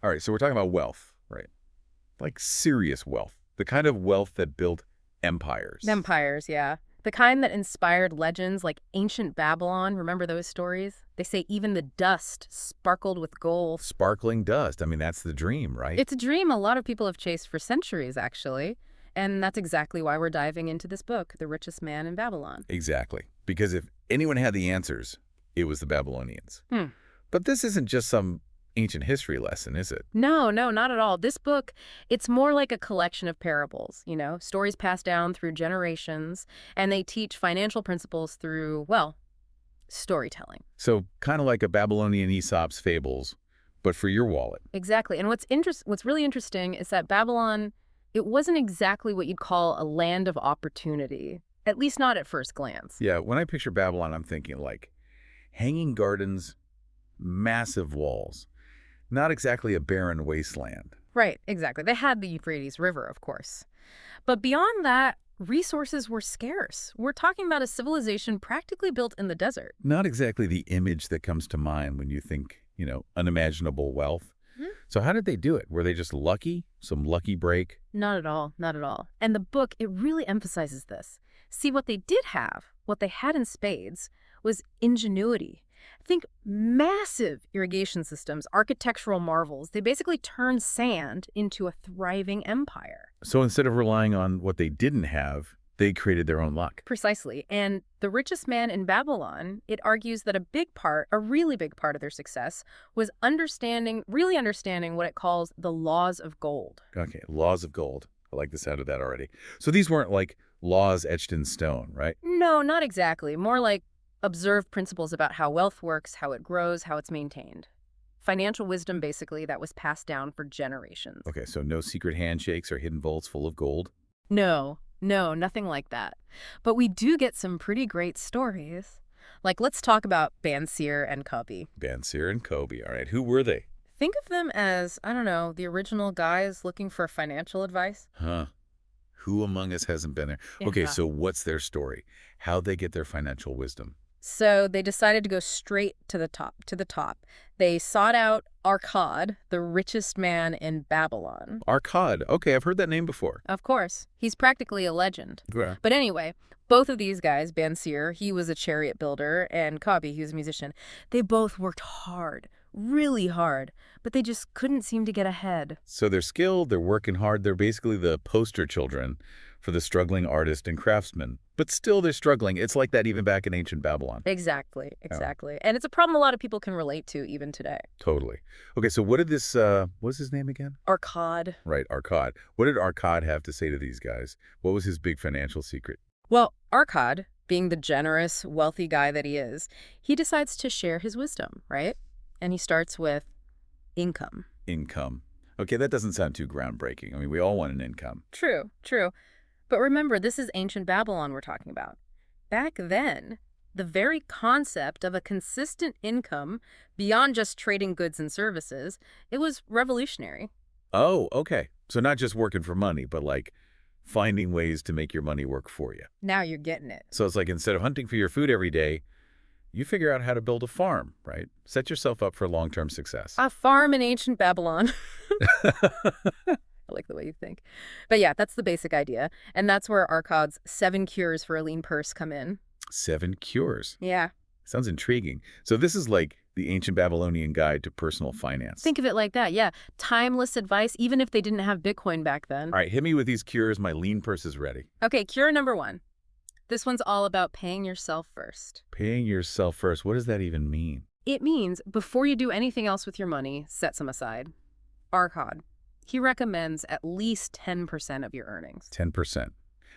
All right, so we're talking about wealth, right? Like serious wealth. The kind of wealth that built empires. Empires, yeah. The kind that inspired legends like ancient Babylon. Remember those stories? They say even the dust sparkled with gold. Sparkling dust. I mean, that's the dream, right? It's a dream a lot of people have chased for centuries, actually. And that's exactly why we're diving into this book, The Richest Man in Babylon. Exactly. Because if anyone had the answers, it was the Babylonians. Hmm. But this isn't just some ancient history lesson, is it? No, not at all. This book, it's more like a collection of parables, stories passed down through generations, and they teach financial principles through, well, storytelling. So kind of like a Babylonian Aesop's fables, but for your wallet. Exactly. And what's really interesting is that Babylon, it wasn't exactly what you'd call a land of opportunity, at least not at first glance. Yeah, when I picture Babylon, I'm thinking like hanging gardens, massive walls. Not exactly a barren wasteland. Right, exactly. They had the Euphrates River, of course. But beyond that, resources were scarce. We're talking about a civilization practically built in the desert. Not exactly the image that comes to mind when you think, unimaginable wealth. Mhm. So how did they do it? Were they just lucky? Some lucky break? Not at all, not at all. And the book, it really emphasizes this. See, what they did have, what they had in spades, was ingenuity. Think massive irrigation systems, architectural marvels. They basically turned sand into a thriving empire. So instead of relying on what they didn't have, they created their own luck. Precisely. And The Richest Man in Babylon, it argues that a really big part of their success was really understanding what it calls the laws of gold. Okay, laws of gold. I like the sound of that already. So these weren't like laws etched in stone, right? No, not exactly. More like observed principles about how wealth works, how it grows, how it's maintained. Financial wisdom, basically, that was passed down for generations. Okay, so no secret handshakes or hidden vaults full of gold. No, nothing like that. But we do get some pretty great stories. Like, let's talk about Bansir and Cubby. Bansir and Kobe. All right, who were they? Think of them as, I don't know, the original guys looking for financial advice. Huh. Who among us hasn't been there? Okay, Yeah. so what's their story? How'd they get their financial wisdom? So they decided to go straight to the top. They sought out Arkad, the richest man in Babylon. Arkad. Okay, I've heard that name before. Of course, he's practically a legend. Yeah. But anyway, both of these guys, Bansir, he was a chariot builder, and Kabi, he was a musician, they both worked hard, really hard, but they just couldn't seem to get ahead. So they're skilled, they're working hard, they're basically the poster children for the struggling artist and craftsman. But still they're struggling. It's like that even back in ancient Babylon. Exactly. And it's a problem a lot of people can relate to even today. Totally. Okay, so what did this, what's his name again? Arkad. Right, Arkad. What did Arkad have to say to these guys? What was his big financial secret? Well, Arkad, being the generous, wealthy guy that he is, he decides to share his wisdom, right? And he starts with income. Income. Okay, that doesn't sound too groundbreaking. I mean, we all want an income. True. But remember, this is ancient Babylon we're talking about. Back then, the very concept of a consistent income beyond just trading goods and services, it was revolutionary. Oh, okay. So not just working for money, but like finding ways to make your money work for you. Now you're getting it. So it's like instead of hunting for your food every day, you figure out how to build a farm, right? Set yourself up for long-term success. A farm in ancient Babylon. I like the way you think. But yeah, that's the basic idea. And that's where Arkad's 7 cures for a lean purse come in. 7 cures. Yeah. Sounds intriguing. So this is like the ancient Babylonian guide to personal finance. Think of it like that, yeah. Timeless advice, even if they didn't have Bitcoin back then. All right, hit me with these cures. My lean purse is ready. Okay, cure number 1. This one's all about paying yourself first. Paying yourself first. What does that even mean? It means before you do anything else with your money, set some aside. Arkad, he recommends at least 10% of your earnings. 10%.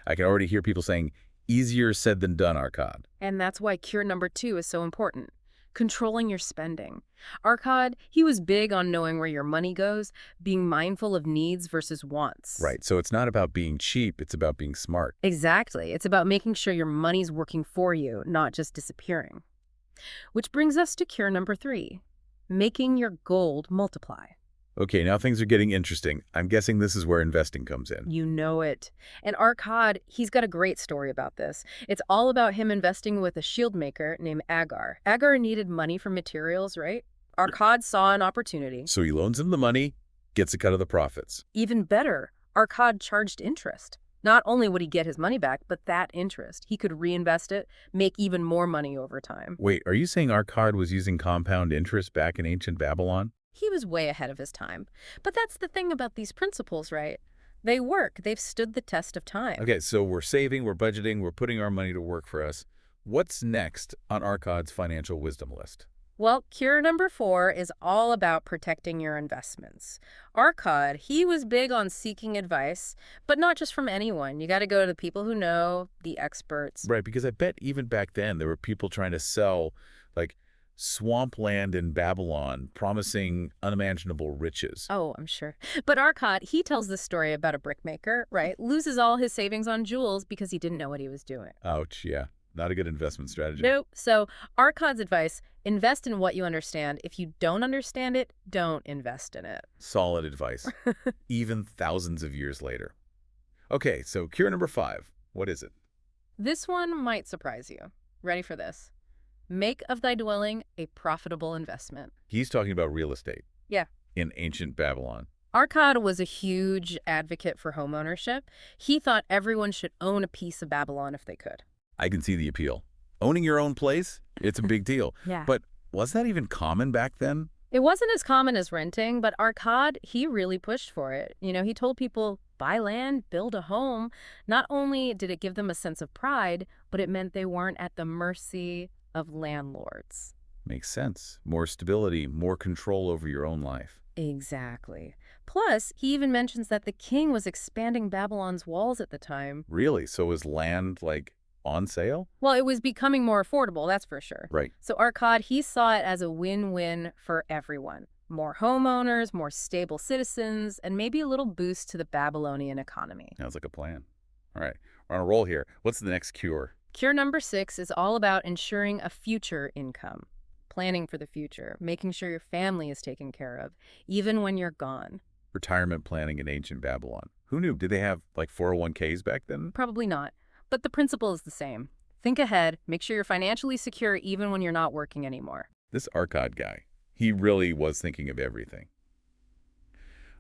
I can already hear people saying, easier said than done, Arkad. And that's why cure number 2 is so important. Controlling your spending. Arkad, he was big on knowing where your money goes, being mindful of needs versus wants. Right, so it's not about being cheap, it's about being smart. Exactly. It's about making sure your money's working for you, not just disappearing. Which brings us to cure number 3, making your gold multiply. Okay, now things are getting interesting. I'm guessing this is where investing comes in. You know it. And Arkad, he's got a great story about this. It's all about him investing with a shield maker named Agar. Agar needed money for materials, right? Arkad saw an opportunity. So he loans him the money, gets a cut of the profits. Even better, Arkad charged interest. Not only would he get his money back, but that interest. He could reinvest it, make even more money over time. Wait, are you saying Arkad was using compound interest back in ancient Babylon? He was way ahead of his time. But that's the thing about these principles, right? They work. They've stood the test of time. Okay, so we're saving, we're budgeting, we're putting our money to work for us. What's next on Arkad's financial wisdom list? Well, cure number 4 is all about protecting your investments. Arkad, he was big on seeking advice, but not just from anyone. You got to go to the people who know, the experts. Right, because I bet even back then there were people trying to sell, like, swampland in Babylon, promising unimaginable riches. Oh, I'm sure. But Arkad, he tells this story about a brickmaker, right? Loses all his savings on jewels because he didn't know what he was doing. Ouch, yeah. Not a good investment strategy. Nope. So Arkad's advice, invest in what you understand. If you don't understand it, don't invest in it. Solid advice, even thousands of years later. Okay, so cure number 5. What is it? This one might surprise you. Ready for this? Make of thy dwelling a profitable investment. He's talking about real estate. Yeah. In ancient Babylon. Arkad was a huge advocate for homeownership. He thought everyone should own a piece of Babylon if they could. I can see the appeal. Owning your own place, it's a big deal. Yeah. But was that even common back then? It wasn't as common as renting, but Arkad, he really pushed for it. You know, he told people, buy land, build a home. Not only did it give them a sense of pride, but it meant they weren't at the mercy of landlords. Makes sense. More stability, more control over your own life. Exactly. Plus, he even mentions that the king was expanding Babylon's walls at the time. Really? So was land, like, on sale? Well, it was becoming more affordable, that's for sure. Right. So Arkad, he saw it as a win-win for everyone. More homeowners, more stable citizens, and maybe a little boost to the Babylonian economy. Sounds like a plan. All right, we're on a roll here. What's the next cure? Cure number 6 is all about ensuring a future income. Planning for the future, making sure your family is taken care of, even when you're gone. Retirement planning in ancient Babylon. Who knew? Did they have, like, 401ks back then? Probably not. But the principle is the same. Think ahead, make sure you're financially secure even when you're not working anymore. This Arkad guy, he really was thinking of everything.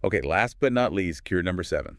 Okay, last but not least, cure number 7.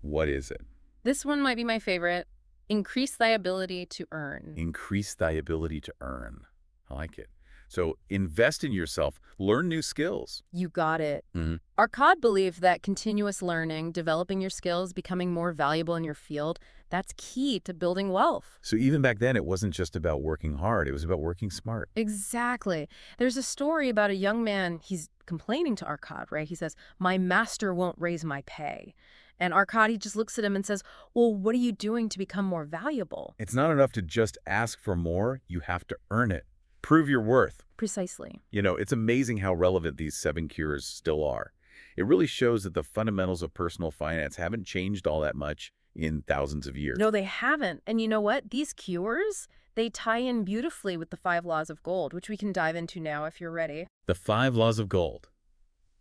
What is it? This one might be my favorite. Increase thy ability to earn. Increase thy ability to earn. I like it. So invest in yourself, learn new skills. You got it. Mm-hmm. Arkad believed that continuous learning, developing your skills, becoming more valuable in your field, that's key to building wealth. So even back then, it wasn't just about working hard. It was about working smart. Exactly. There's a story about a young man, he's complaining to Arkad, right? He says, my master won't raise my pay. And Arkad, he just looks at him and says, well, what are you doing to become more valuable? It's not enough to just ask for more. You have to earn it. Prove your worth. Precisely. You know, it's amazing how relevant these 7 cures still are. It really shows that the fundamentals of personal finance haven't changed all that much in thousands of years. No, they haven't. And you know what? These cures, they tie in beautifully with the 5 laws of gold, which we can dive into now if you're ready. The 5 laws of gold.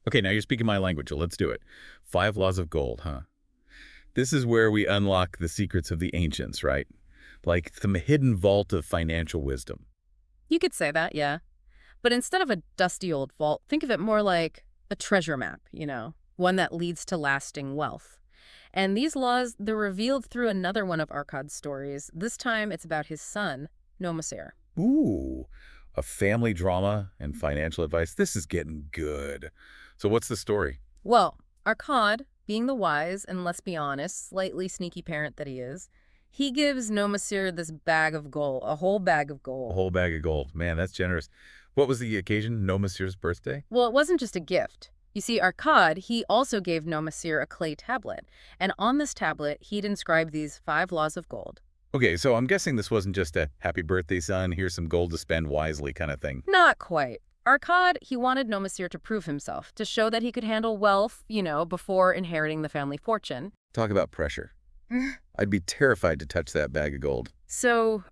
Okay, now you're speaking my language, so let's do it. 5 laws of gold, huh? This is where we unlock the secrets of the ancients, right? Like the hidden vault of financial wisdom. You could say that, yeah. But instead of a dusty old vault, think of it more like a treasure map, you know, one that leads to lasting wealth. And these laws, they're revealed through another one of Arkad's stories. This time, it's about his son, Nomasir. Ooh, a family drama and financial advice. This is getting good. So what's the story? Well, Arkad, being the wise and, let's be honest, slightly sneaky parent that he is, he gives Nomasir this bag of gold, a whole bag of gold. A whole bag of gold. Man, that's generous. What was the occasion? Nomasir's birthday? Well, it wasn't just a gift. You see, Arkad, he also gave Nomasir a clay tablet. And on this tablet, he'd inscribed these 5 laws of gold. Okay, so I'm guessing this wasn't just a happy birthday, son, here's some gold to spend wisely kind of thing. Not quite. Arkad, he wanted Nomasir to prove himself, to show that he could handle wealth, you know, before inheriting the family fortune. Talk about pressure. I'd be terrified to touch that bag of gold. So,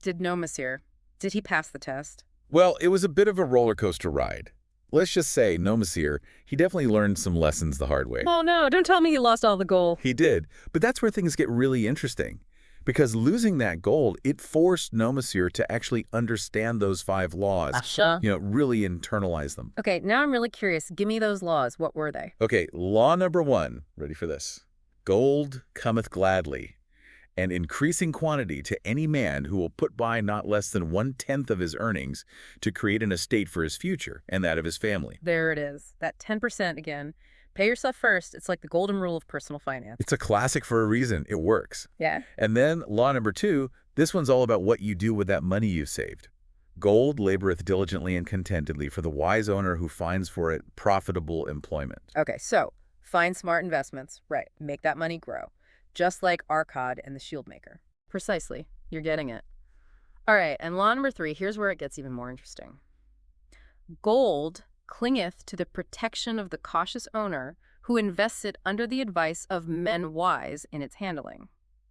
did he pass the test? Well, it was a bit of a roller coaster ride. Let's just say, Nomasir, he definitely learned some lessons the hard way. Oh no, don't tell me he lost all the gold. He did, but that's where things get really interesting. Because losing that gold, it forced Nomasir to actually understand those 5 laws, Gotcha. really internalize them. Okay, now I'm really curious. Give me those laws. What were they? Okay, law number 1, ready for this? Gold cometh gladly, and increasing quantity to any man who will put by not less than 1/10 of his earnings to create an estate for his future and that of his family. There it is. That 10% again. Pay yourself first. It's like the golden rule of personal finance. It's a classic for a reason. It works. Yeah. And then law number 2, this one's all about what you do with that money you saved. Gold laboreth diligently and contentedly for the wise owner who finds for it profitable employment. Okay, so find smart investments. Right. Make that money grow. Just like Arcad and the Shield Maker. Precisely. You're getting it. All right, and law number 3, here's where it gets even more interesting. Gold clingeth to the protection of the cautious owner who invests it under the advice of men wise in its handling.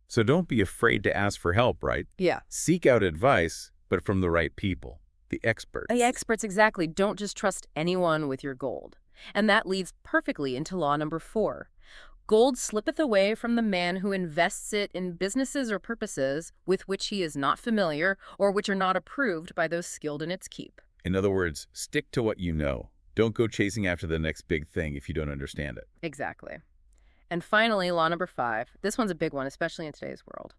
So don't be afraid to ask for help, right? Yeah. Seek out advice, but from the right people, the experts. The experts, exactly. Don't just trust anyone with your gold. And that leads perfectly into law number 4. Gold slippeth away from the man who invests it in businesses or purposes with which he is not familiar or which are not approved by those skilled in its keep. In other words, stick to what you know. Don't go chasing after the next big thing if you don't understand it. Exactly. And finally, law number 5. This one's a big one, especially in today's world.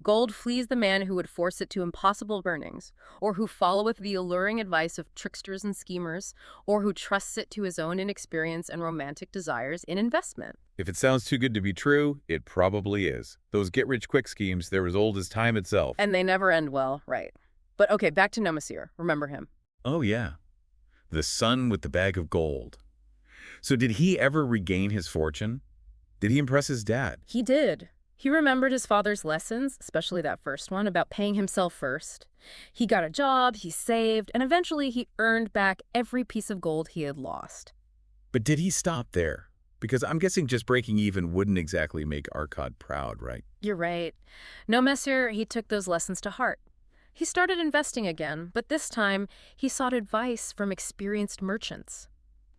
Gold flees the man who would force it to impossible burnings, or who followeth the alluring advice of tricksters and schemers, or who trusts it to his own inexperience and romantic desires in investment. If it sounds too good to be true, it probably is. Those get-rich-quick schemes, they're as old as time itself. And they never end well, right? But okay, back to Nomasir. Remember him. Oh, yeah. The son with the bag of gold. So did he ever regain his fortune? Did he impress his dad? He did. He remembered his father's lessons, especially that first one, about paying himself first. He got a job, he saved, and eventually he earned back every piece of gold he had lost. But did he stop there? Because I'm guessing just breaking even wouldn't exactly make Arcad proud, right? You're right. Nomasir, he took those lessons to heart. He started investing again, but this time he sought advice from experienced merchants.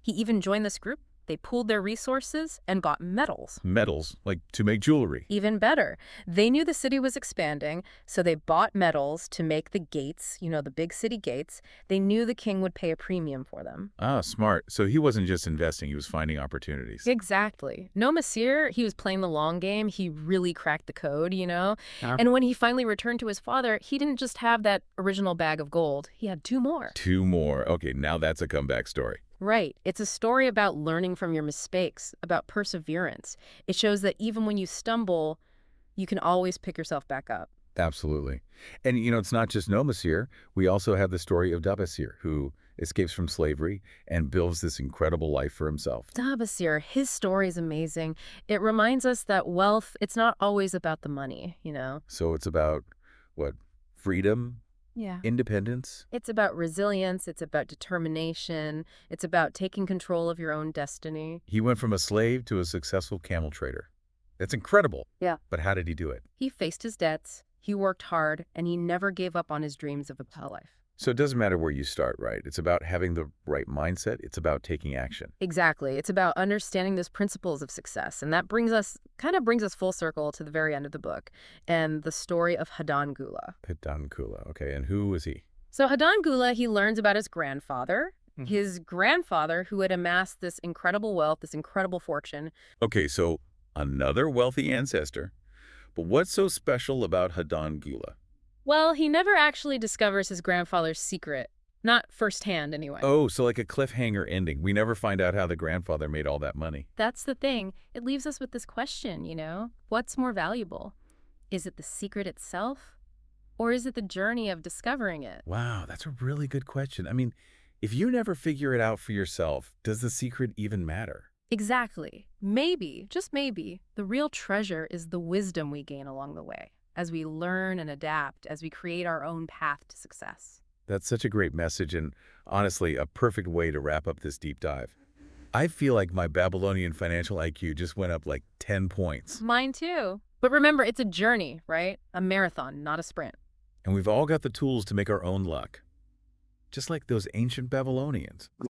He even joined this group. They pooled their resources and bought metals. Metals, like to make jewelry. Even better, they knew the city was expanding, so they bought metals to make the gates, the big city gates. They knew the king would pay a premium for them. Ah, smart. So he wasn't just investing, he was finding opportunities. Exactly. Nomasir, he was playing the long game. He really cracked the code, And when he finally returned to his father, he didn't just have that original bag of gold. He had 2 more. 2 more. Okay, now that's a comeback story. Right. It's a story about learning from your mistakes, about perseverance. It shows that even when you stumble, you can always pick yourself back up. Absolutely. And, it's not just Nomasir. We also have the story of Dabasir, who escapes from slavery and builds this incredible life for himself. Dabasir, his story is amazing. It reminds us that wealth, it's not always about the money, So it's about, what, freedom? Yeah. Independence? It's about resilience. It's about determination. It's about taking control of your own destiny. He went from a slave to a successful camel trader. That's incredible. Yeah. But how did he do it? He faced his debts, he worked hard, and he never gave up on his dreams of a better life. So it doesn't matter where you start, right? It's about having the right mindset. It's about taking action. Exactly. It's about understanding those principles of success. And that brings us full circle to the very end of the book and the story of Hadan Gula. Hadan Gula. Okay, and who was he? So Hadan Gula, he learns about his grandfather. His grandfather, who had amassed this incredible wealth, this incredible fortune. Okay, so another wealthy ancestor. But what's so special about Hadan Gula? Well, he never actually discovers his grandfather's secret. Not firsthand, anyway. Oh, so like a cliffhanger ending. We never find out how the grandfather made all that money. That's the thing. It leaves us with this question, What's more valuable? Is it the secret itself? Or is it the journey of discovering it? Wow, that's a really good question. I mean, if you never figure it out for yourself, does the secret even matter? Exactly. Maybe, just maybe, the real treasure is the wisdom we gain along the way, as we learn and adapt, as we create our own path to success. That's such a great message and, honestly, a perfect way to wrap up this deep dive. I feel like my Babylonian financial IQ just went up like 10 points. Mine too. But remember, it's a journey, right? A marathon, not a sprint. And we've all got the tools to make our own luck. Just like those ancient Babylonians.